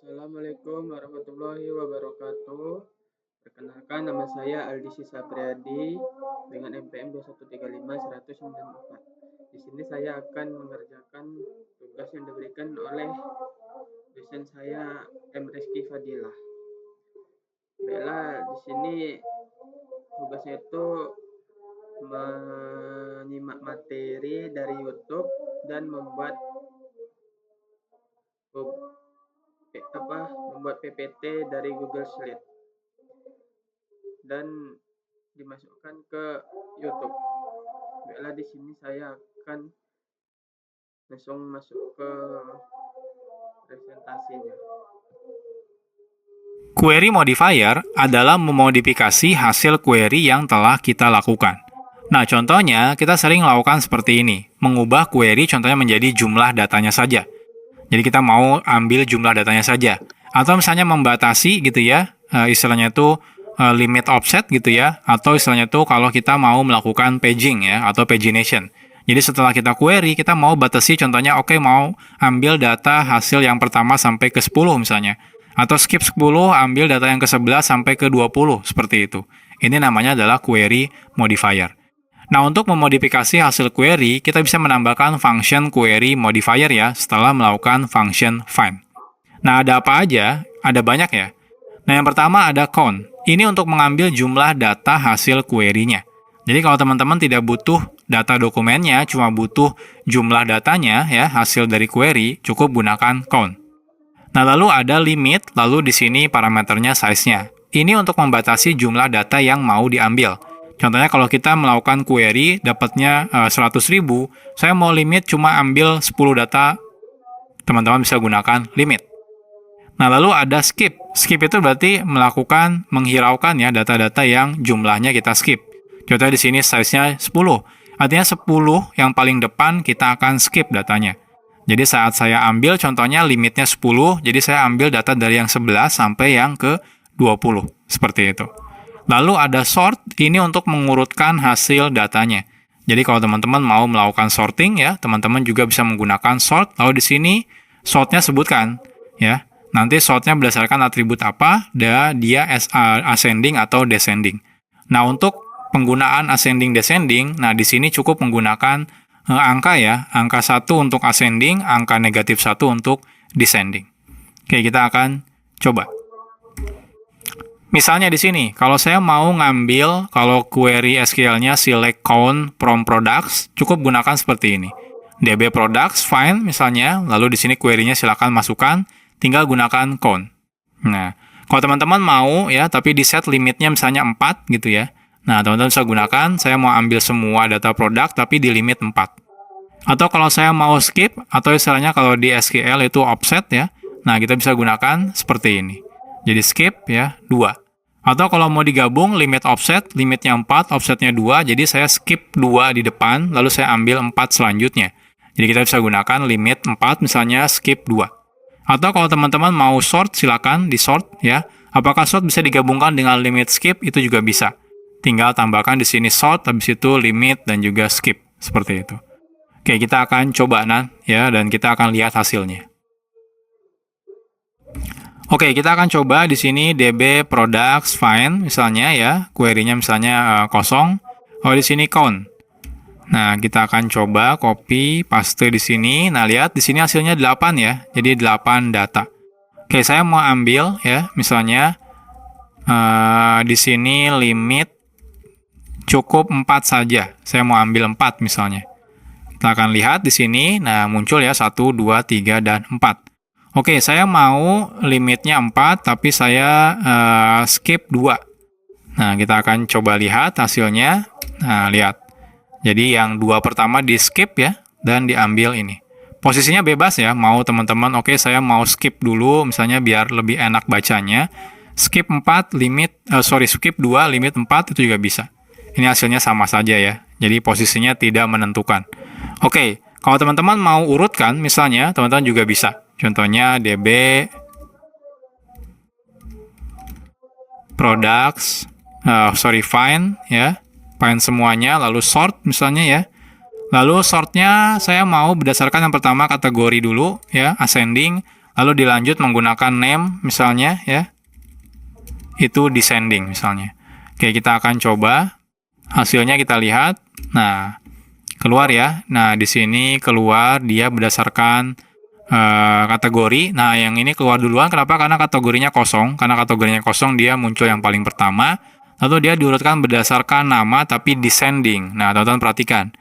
Assalamualaikum warahmatullahi wabarakatuh. Perkenalkan, nama saya Aldi Sapriyadi dengan NPM 2135194. Di sini saya akan mengerjakan tugas yang diberikan oleh dosen saya M. Rizky Fadilah. Baiklah, di sini tugasnya itu menyimak materi dari YouTube dan membuat PPT dari Google Slide dan dimasukkan ke YouTube. Baiklah, di sini saya akan langsung masuk ke presentasinya. Query modifier adalah memodifikasi hasil query yang telah kita lakukan. Nah, contohnya kita sering lakukan seperti ini, mengubah query contohnya menjadi jumlah datanya saja. Jadi kita mau ambil jumlah datanya saja. Atau misalnya membatasi gitu ya, istilahnya itu limit offset gitu ya, atau istilahnya itu kalau kita mau melakukan paging ya, atau pagination. Jadi setelah kita query, kita mau batasi contohnya oke, mau ambil data hasil yang pertama sampai ke 10 misalnya. Atau skip 10, ambil data yang ke-11 sampai ke 20, seperti itu. Ini namanya adalah query modifier. Nah, untuk memodifikasi hasil query, kita bisa menambahkan function query modifier ya, setelah melakukan function find. Nah, ada apa aja? Ada banyak ya. Nah, yang pertama ada count. Ini untuk mengambil jumlah data hasil query-nya. Jadi kalau teman-teman tidak butuh data dokumennya, cuma butuh jumlah datanya ya, hasil dari query, cukup gunakan count. Nah, lalu ada limit, lalu di sini parameternya size-nya. Ini untuk membatasi jumlah data yang mau diambil. Contohnya kalau kita melakukan query, dapatnya 100.000, saya mau limit cuma ambil 10 data, teman-teman bisa gunakan limit. Nah, lalu ada skip. Skip itu berarti menghiraukan ya data-data yang jumlahnya kita skip. Contohnya di sini size-nya 10. Artinya 10 yang paling depan kita akan skip datanya. Jadi saat saya ambil contohnya limitnya 10, jadi saya ambil data dari yang 11 sampai yang ke 20. Seperti itu. Lalu ada sort, ini untuk mengurutkan hasil datanya. Jadi kalau teman-teman mau melakukan sorting ya, teman-teman juga bisa menggunakan sort. Lalu di sini sortnya sebutkan ya. Nanti sortnya berdasarkan atribut apa, dia ascending atau descending. Nah, untuk penggunaan ascending descending, nah di sini cukup menggunakan angka ya, angka 1 untuk ascending, angka negatif 1 untuk descending. Oke, kita akan coba. Misalnya di sini, kalau saya mau ngambil, kalau query SQL-nya select count from products, cukup gunakan seperti ini. DB products, find misalnya, lalu di sini query-nya silakan masukkan, tinggal gunakan count. Nah, kalau teman-teman mau ya, tapi di set limitnya misalnya 4 gitu ya. Nah, teman-teman bisa gunakan, saya mau ambil semua data produk, tapi di limit 4. Atau kalau saya mau skip, atau istilahnya kalau di SQL itu offset ya, nah kita bisa gunakan seperti ini. Jadi skip ya, 2. Atau kalau mau digabung, limit offset, limitnya 4, offsetnya 2, jadi saya skip 2 di depan, lalu saya ambil 4 selanjutnya. Jadi kita bisa gunakan limit 4, misalnya skip 2. Atau kalau teman-teman mau sort, silakan di sort ya. Apakah sort bisa digabungkan dengan limit skip? Itu juga bisa. Tinggal tambahkan di sini sort, habis itu limit dan juga skip. Seperti itu. Oke, kita akan coba ya, dan kita akan lihat hasilnya. Oke, kita akan coba di sini DB products find misalnya ya, query-nya misalnya kosong. Oh, di sini count. Nah, kita akan coba copy paste di sini. Nah, lihat di sini hasilnya 8 ya. Jadi 8 data. Oke, saya mau ambil ya, misalnya di sini limit cukup 4 saja. Saya mau ambil 4 misalnya. Kita akan lihat di sini. Nah, muncul ya 1, 2, 3 dan 4. Oke, saya mau limitnya 4 tapi saya skip 2. Nah, kita akan coba lihat hasilnya. Nah, lihat. Jadi yang 2 pertama di skip ya, dan diambil ini. Posisinya bebas ya, mau teman-teman, oke saya mau skip dulu, misalnya biar lebih enak bacanya. Skip 4, skip 2, limit 4, itu juga bisa. Ini hasilnya sama saja ya, jadi posisinya tidak menentukan. Oke, kalau teman-teman mau urutkan, misalnya, teman-teman juga bisa. Contohnya DB products, find ya. Find semuanya, lalu sort misalnya ya. Lalu sortnya saya mau berdasarkan yang pertama kategori dulu ya, ascending. lalu dilanjut menggunakan name misalnya ya, itu descending misalnya. Oke, kita akan coba hasilnya kita lihat. Nah, keluar ya. Nah, di sini keluar dia berdasarkan kategori. Nah, yang ini keluar duluan. Kenapa? Karena kategorinya kosong. Karena kategorinya kosong, dia muncul yang paling pertama. Lalu dia diurutkan berdasarkan nama, tapi descending. Nah, teman-teman perhatikan.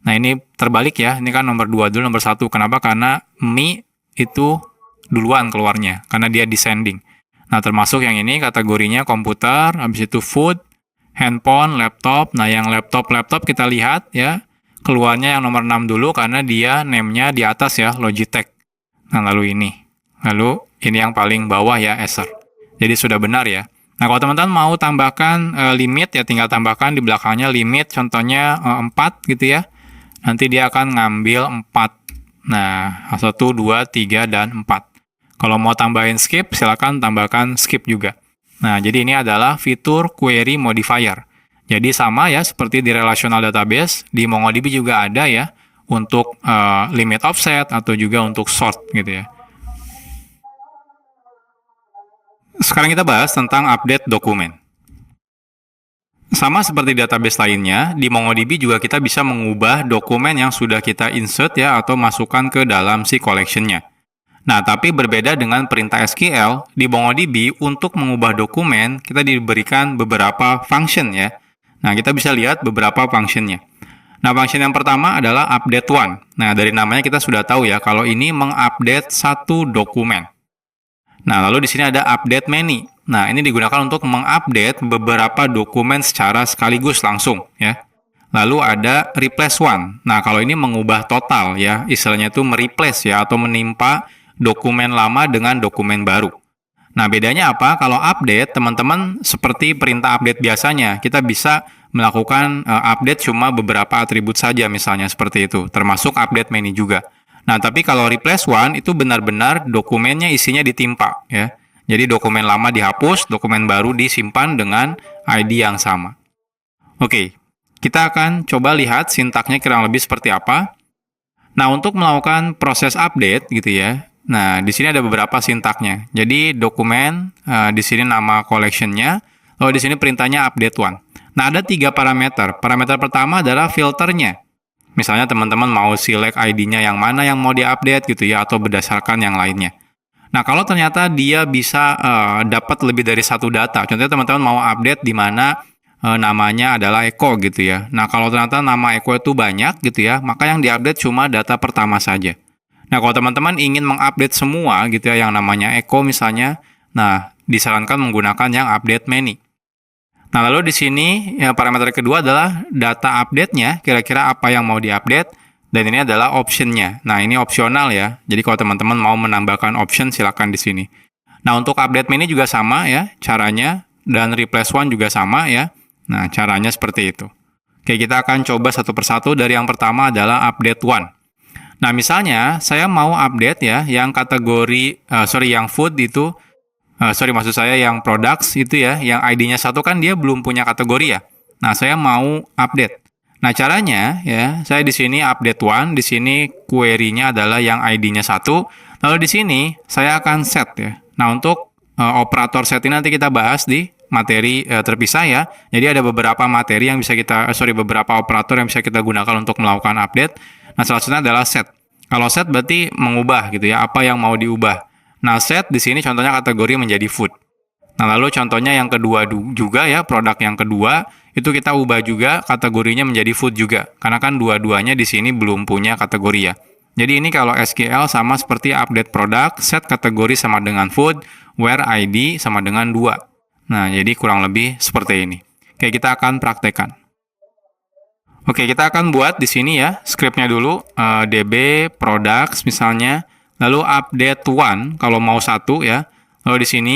Nah, ini terbalik ya. Ini kan nomor 2 dulu, nomor 1. Kenapa? Karena Mi itu duluan keluarnya. Karena dia descending. Nah, termasuk yang ini kategorinya komputer, habis itu food, handphone, laptop. Nah, yang laptop kita lihat ya. Keluarnya yang nomor 6 dulu karena dia name-nya di atas ya, Logitech. Nah, lalu ini. Lalu ini yang paling bawah ya, Acer. Jadi sudah benar ya. Nah, kalau teman-teman mau tambahkan limit ya, tinggal tambahkan di belakangnya limit, contohnya 4 gitu ya. Nanti dia akan ngambil 4. Nah, 1, 2, 3, dan 4. Kalau mau tambahin skip, silakan tambahkan skip juga. Nah, jadi ini adalah fitur query modifier. Jadi sama ya, seperti di relational database, di MongoDB juga ada ya, untuk limit offset atau juga untuk sort gitu ya. Sekarang kita bahas tentang update dokumen. Sama seperti database lainnya, di MongoDB juga kita bisa mengubah dokumen yang sudah kita insert ya, atau masukkan ke dalam si collection-nya. Nah, tapi berbeda dengan perintah SQL, di MongoDB untuk mengubah dokumen, kita diberikan beberapa function ya. Nah, kita bisa lihat beberapa function-nya. Nah, function yang pertama adalah update one. Nah, dari namanya kita sudah tahu ya, kalau ini mengupdate satu dokumen. Nah, lalu di sini ada update many. Nah, ini digunakan untuk mengupdate beberapa dokumen secara sekaligus langsung ya. Lalu ada replace one. Nah, kalau ini mengubah total ya, istilahnya itu mereplace ya, atau menimpa dokumen lama dengan dokumen baru. Nah, bedanya apa? Kalau update, teman-teman seperti perintah update biasanya, kita bisa melakukan update cuma beberapa atribut saja misalnya seperti itu, termasuk update many juga. Nah, tapi kalau replace one itu benar-benar dokumennya isinya ditimpa ya. Jadi dokumen lama dihapus, dokumen baru disimpan dengan ID yang sama. Oke, kita akan coba lihat sintaknya kurang lebih seperti apa. Nah, untuk melakukan proses update gitu ya. Nah, di sini ada beberapa sintaknya. Jadi dokumen, di sini nama collection-nya, lalu di sini perintahnya update one. Nah, ada 3 parameter. Parameter pertama adalah filternya. Misalnya teman-teman mau select ID-nya yang mana yang mau diupdate gitu ya, atau berdasarkan yang lainnya. Nah, kalau ternyata dia bisa dapat lebih dari satu data, contohnya teman-teman mau update di mana namanya adalah Eko gitu ya. Nah, kalau ternyata nama Eko itu banyak gitu ya, maka yang diupdate cuma data pertama saja. Nah, kalau teman-teman ingin mengupdate semua gitu ya, yang namanya Eko misalnya, nah, disarankan menggunakan yang update many. Nah, lalu di sini ya, parameter kedua adalah data update-nya, kira-kira apa yang mau diupdate, dan ini adalah option-nya. Nah, ini opsional ya, jadi kalau teman-teman mau menambahkan option, silakan di sini. Nah, untuk update many juga sama ya, caranya, dan replace one juga sama ya. Nah, caranya seperti itu. Oke, kita akan coba satu persatu. Dari yang pertama adalah update one. Nah, misalnya saya mau update ya, yang kategori, yang food itu, maksud saya yang products itu ya, yang ID-nya 1 kan dia belum punya kategori ya. Nah, saya mau update. Nah, caranya ya, saya di sini update one, di sini query-nya adalah yang ID-nya 1, lalu di sini saya akan set ya. Nah, untuk operator set ini nanti kita bahas di materi terpisah ya. Jadi ada beberapa materi yang bisa kita, beberapa operator yang bisa kita gunakan untuk melakukan update. Nah, selanjutnya adalah set. Kalau set berarti mengubah gitu ya, apa yang mau diubah. Nah, set di sini contohnya kategori menjadi food. Nah, lalu contohnya yang kedua juga ya, produk yang kedua, itu kita ubah juga kategorinya menjadi food juga. Karena kan dua-duanya di sini belum punya kategori ya. Jadi ini kalau SQL sama seperti update produk, set kategori sama dengan food, where ID sama dengan 2. Nah, jadi kurang lebih seperti ini. Oke, kita akan praktekkan. Oke, kita akan buat di sini ya, scriptnya dulu, db products misalnya, lalu update one kalau mau 1 ya. Lalu di sini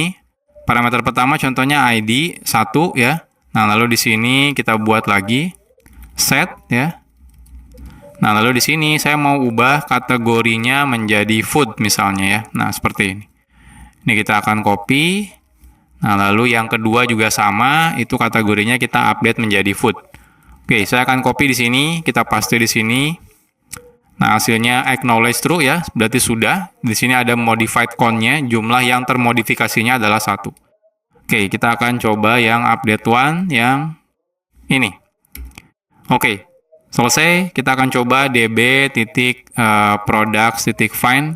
parameter pertama contohnya ID 1 ya. Nah, lalu di sini kita buat lagi set ya. Nah, lalu di sini saya mau ubah kategorinya menjadi food misalnya ya. Nah, seperti ini. Ini kita akan copy. Nah, lalu yang kedua juga sama, itu kategorinya kita update menjadi food. Oke, saya akan copy di sini, kita paste di sini. Nah, hasilnya acknowledge true ya, berarti sudah. Di sini ada modified count-nya, jumlah yang termodifikasinya adalah 1. Oke, kita akan coba yang update one yang ini. Oke, selesai. Kita akan coba db.products.find.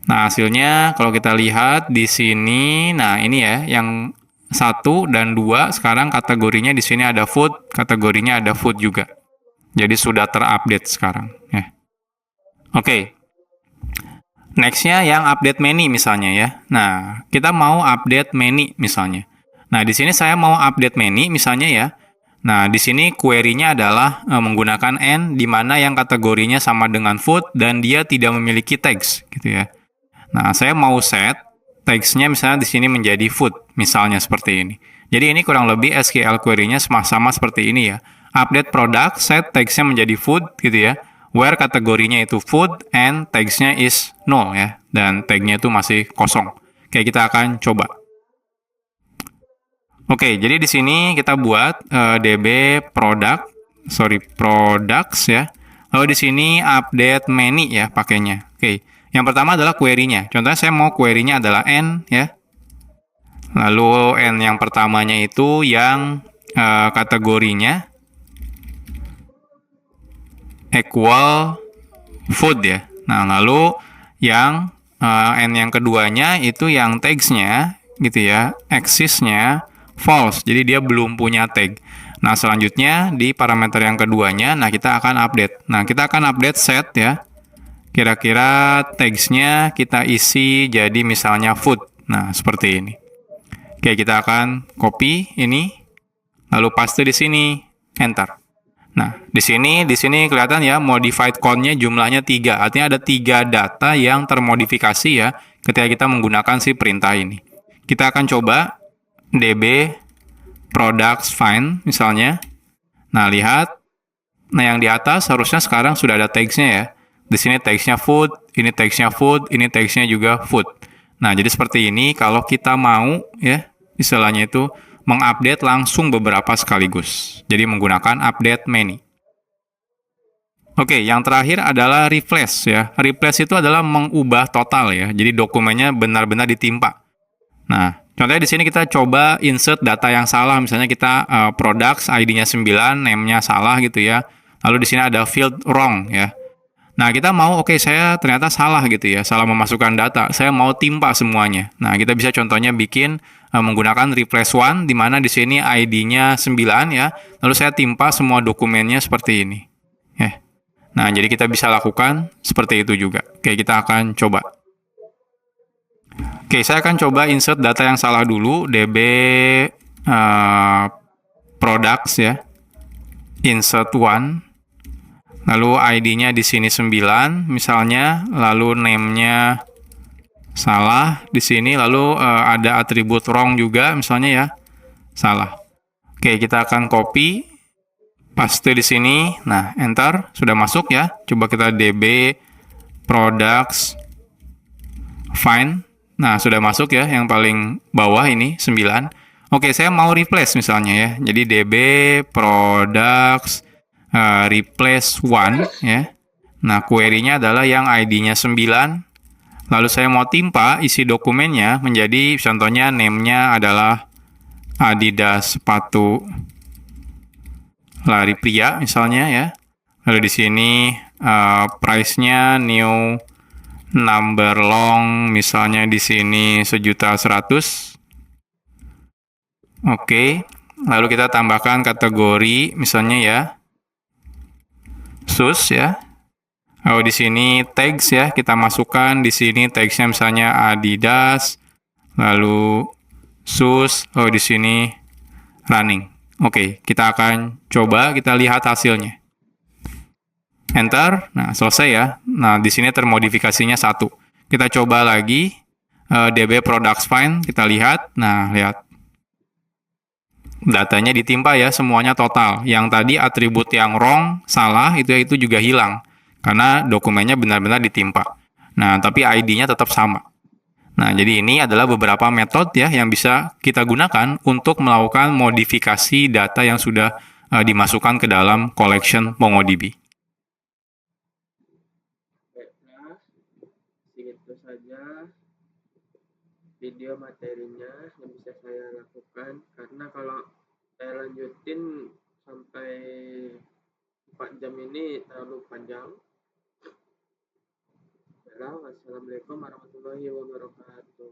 Nah, hasilnya kalau kita lihat di sini, nah ini ya, yang 1 dan 2 sekarang kategorinya di sini ada food, kategorinya ada food juga. Jadi sudah terupdate sekarang ya. Oke. Next-nya yang update many misalnya ya. Nah, kita mau update many misalnya. Nah, di sini saya mau update many misalnya ya. Nah, di sini query-nya adalah menggunakan n di mana yang kategorinya sama dengan food dan dia tidak memiliki tags gitu ya. Nah, saya mau set tags-nya misalnya di sini menjadi food, misalnya seperti ini. Jadi ini kurang lebih SQL query-nya sama-sama seperti ini ya. Update product, set tags-nya menjadi food gitu ya. Where kategorinya itu food and tags-nya is null ya. Dan tag-nya itu masih kosong. Oke, kita akan coba. Oke, jadi di sini kita buat db products ya. Lalu di sini update many ya pakainya. Oke. Yang pertama adalah query-nya. Contohnya saya mau query-nya adalah n ya. Lalu n yang pertamanya itu yang kategorinya equal food ya. Nah, lalu yang n yang keduanya itu yang tags-nya gitu ya, axis-nya false. Jadi dia belum punya tag. Nah, selanjutnya di parameter yang keduanya, nah kita akan update. Nah, kita akan update set ya. Kira-kira tags-nya kita isi jadi misalnya food. Nah, seperti ini. Oke, kita akan copy ini, lalu paste di sini, enter. Nah, di sini kelihatan ya modified count-nya jumlahnya 3. Artinya ada 3 data yang termodifikasi ya ketika kita menggunakan si perintah ini. Kita akan coba db products find misalnya. Nah, lihat. Nah, yang di atas harusnya sekarang sudah ada tags-nya ya. Di sini tags-nya food, ini tags-nya food, ini tags-nya juga food. Nah, jadi seperti ini kalau kita mau ya, istilahnya itu mengupdate langsung beberapa sekaligus. Jadi menggunakan update many. Oke, yang terakhir adalah replace ya. Replace itu adalah mengubah total ya. Jadi dokumennya benar-benar ditimpa. Nah, contohnya di sini kita coba insert data yang salah. Misalnya kita products ID-nya 9, name-nya salah gitu ya. Lalu di sini ada field wrong ya. Nah, kita mau, oke, saya ternyata salah gitu ya, salah memasukkan data. Saya mau timpa semuanya. Nah, kita bisa contohnya bikin menggunakan replace one, di mana di sini ID-nya 9 ya, lalu saya timpa semua dokumennya seperti ini. Ya. Nah, jadi kita bisa lakukan seperti itu juga. Oke, kita akan coba. Oke, saya akan coba insert data yang salah dulu, db products ya, insert one. Lalu ID-nya di sini 9 misalnya, lalu name-nya salah di sini, lalu ada atribut wrong juga misalnya ya, salah. Oke, kita akan copy, paste di sini. Nah, enter, sudah masuk ya. Coba kita db products find. Nah, sudah masuk ya, yang paling bawah ini 9. Oke, saya mau replace misalnya ya. Jadi db products replace one ya. Nah, query-nya adalah yang ID-nya 9. Lalu saya mau timpa isi dokumennya menjadi contohnya name-nya adalah Adidas sepatu lari pria misalnya ya. Lalu di sini price-nya new number long misalnya di sini 1.100.000. Oke. Lalu kita tambahkan kategori misalnya ya. Shoes ya. Oh, di sini tags ya, kita masukkan di sini tagsnya misalnya Adidas, lalu shoes, oh di sini running. Oke, kita akan coba, kita lihat hasilnya. Enter, nah selesai ya. Nah, di sini termodifikasinya 1. Kita coba lagi, db products find, kita lihat, nah lihat. Datanya ditimpa ya, semuanya total. Yang tadi atribut yang wrong, salah, itu juga hilang. Karena dokumennya benar-benar ditimpa. Nah, tapi ID-nya tetap sama. Nah, jadi ini adalah beberapa metode ya yang bisa kita gunakan untuk melakukan modifikasi data yang sudah dimasukkan ke dalam collection MongoDB. video materinya yang bisa saya lakukan, karena kalau saya lanjutin sampai 4 jam ini terlalu panjang. Wassalamualaikum warahmatullahi wabarakatuh.